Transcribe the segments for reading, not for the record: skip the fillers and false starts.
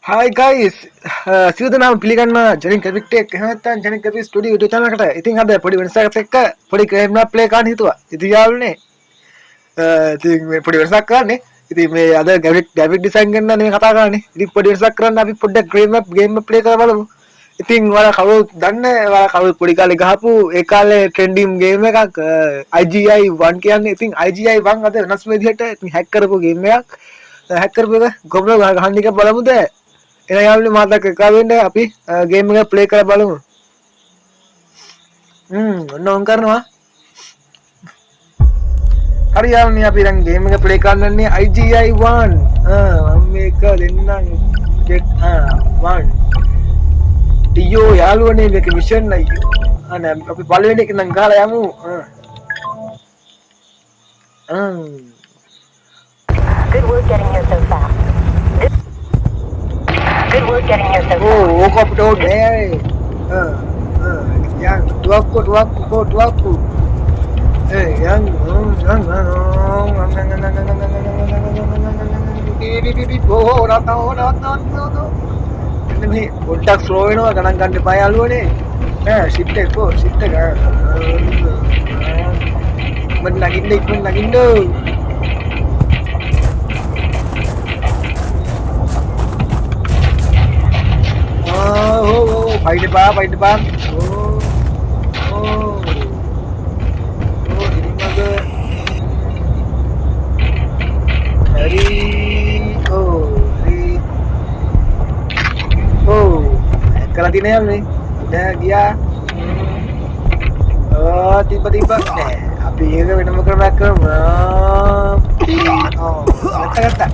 Hi guys, සියලු දෙනාම පිළිගන්නවා ජනින් ක්‍රිකට් එක එහෙම නැත්නම් ජනින් ක්‍රිකට් ස්ටුඩියෝ YouTube channel එකට. ඉතින් අද පොඩි වෙනසක් එක්ක පොඩි ගේම් එකක් ප්ලේ කරන්න හිතුවා. ඉතින් යාළුවනේ ඉතින් මේ පොඩි වෙනසක් කරන්නේ. ඉතින් මේ අද ග්‍රැෆික් ඩිසයින් ගැන නේ කතා කරන්නේ. ඉතින් පොඩි වෙනසක් කරන්න අපි පොඩ්ඩක් ගේම් එක ප්ලේ කරලා බලමු. ඉතින් ඔයාලා කවුරුත් දන්නේ ඔයාලා කවුරුත් පොඩි කාලේ ගහපු ඒ කාලේ ට්‍රෙන්ඩින් ගේම් එකක් IGI 1 කියන්නේ. ඉතින් IGI 1 අද වෙනස් විදිහට ඉතින් හැක් කරපු ගේම් එකක්. හැක් කරපු එක කොහොමද ගහන්න එක බලමුද? එන යාළුවනේ මාතක එකා වෙන්න අපි ගේම් එක ප්ලේ කරලා බලමු. ඔන්න ඔන් කරනවා. හරි යාළුවනේ අපි දැන් ගේම් එක ප්ලේ කරන්නන්නේ IGI 1. මම මේක දෙන්නම් get 1. ටියෝ යාළුවනේ මේක මිෂන් නයි. අනේ අපි පළවෙනි එක නම් ගහලා යමු. Good work getting here so fast. Good work getting here so fast. Oh, woke up down there. Yang tuaku. Yang oh, datang. Ini pොඩ්ඩක් ස්ලෝ වෙනවා ගණන් ගන්න එපා යාළුවනේ. shift එක shift එක. ඉක්මනට නගින්න. Fight the bar. Ini ada. Karantina nih. Udah dia. Tiba-tiba. Api ini minum makan. Kata.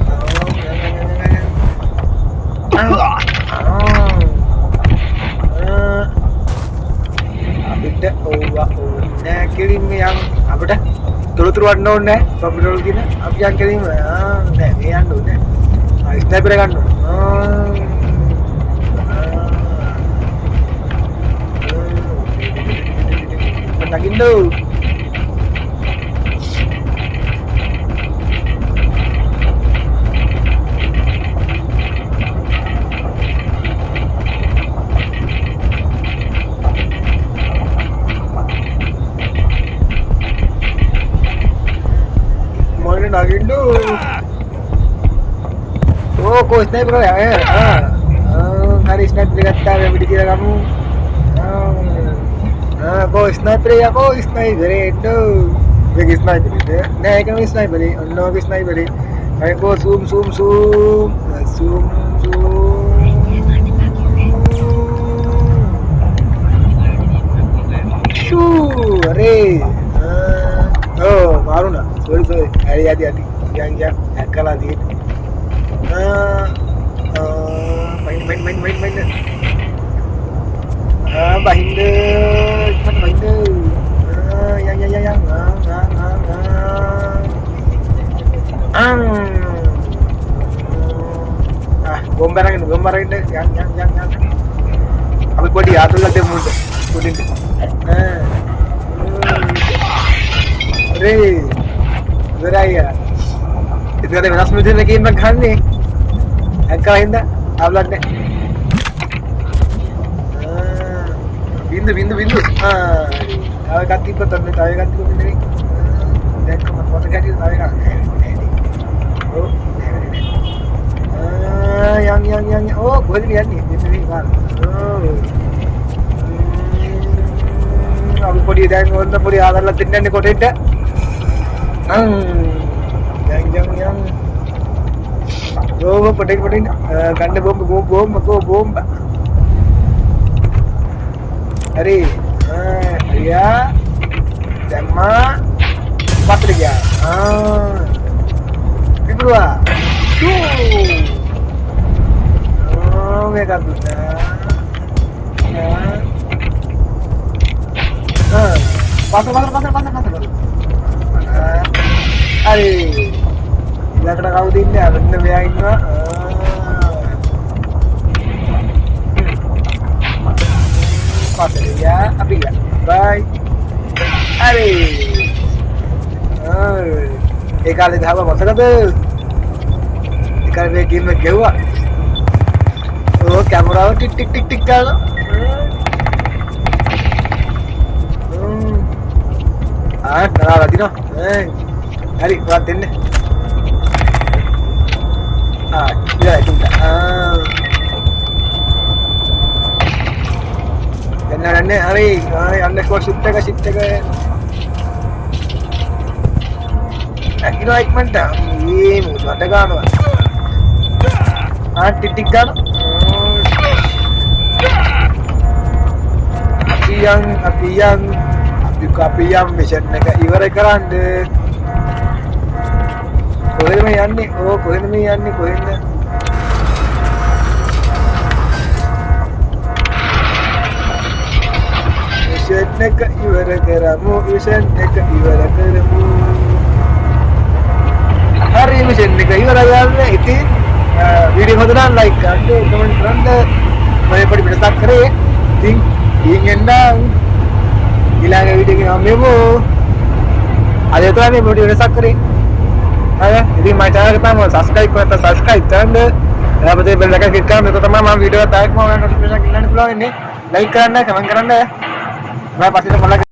අපිට ඕනේ කිරීම යම් අපිට තොරතුරු වන්න ඕනේ පොපිටර් කියන අපි යන් කිරීම නෑ මේ යන්න ඕනේ ස්නයිපර් ගන්න ඕනේ නගින්න nagindo. Oh, kok sniper ya? Hari sniper kata video kira kamu. Kok sniper ya? Kok sniper itu? Big sniper itu. Nah, kan sniper ini. No, sniper ini. Ayo kok zoom. Shoo, अरे. Oh, मारो ना. Sorry. Hati. Yang kalah dikit. Main. Bahinda. Gimana bahinda? Yang. Bombarangin deh. Yang. Abi body atur lah deh muda. Budin. Re. Beraya. Itu ada venas muda lagi yang makan nih. Angka hinda. Ablan deh. Bindu. Tahu ganti betul ini. Dan kemana ganti tahu kan? Oh. Yang. Oh, boleh lihat nih. Ini kan. Oh. Abi body dan orang body ada lah tindan ni kote dah. Yang. Oh, petik. Kanda bom. Hari. Ya. Sama. Patri ya. Itu lah. Oh, mereka guna. Pasal. Hari. Bila kena kau din ya, benda biayain mah. Pasal ya, api ya. Bye. Hari. Ekal itu apa pasal tu? Ekal game में क्या हुआ? Oh, kameraව ටික් ටික් ටික් ටික් ගාලා. කරා වදිනවා. හරි වත් දෙන්න. ඉතින් ගන්න හරි අන්ඩර්ස්කෝර් ෂිප් එක ඇකිනවා ඉක්මනට මේ මොකට ගන්නවා ටික් ගන්න අපි යම් මිෂන් එක ඉවර කරන්න කොහෙද මේ යන්නේ කොහෙද මිෂන් එක ඉවර කරමු හරි මිෂන් එක ඉවර කරන්න ඉතින් වීඩියෝ හොඳ නම් ලයික් කරන්න කමෙන්ට් කරන්න මම පොඩි වෙනසක් කරේ ඉතින් ඊයෙන් එන්න ඊළඟ වීඩියෝ එකේ මම අද තමයි පොඩි වෙනසක් කරේ හරි ඉතින් මම channel එක තමයි subscribe කරලා subscribe කරන්න ඊළඟට බෙල් එක ක්ලික් කරන්න මේක තමයි මම වීඩියෝ තාක් මම notification ගන්න පුළුවන් ඉන්නේ like කරන්න කමෙන්ට් කරන්න මම පස්සේ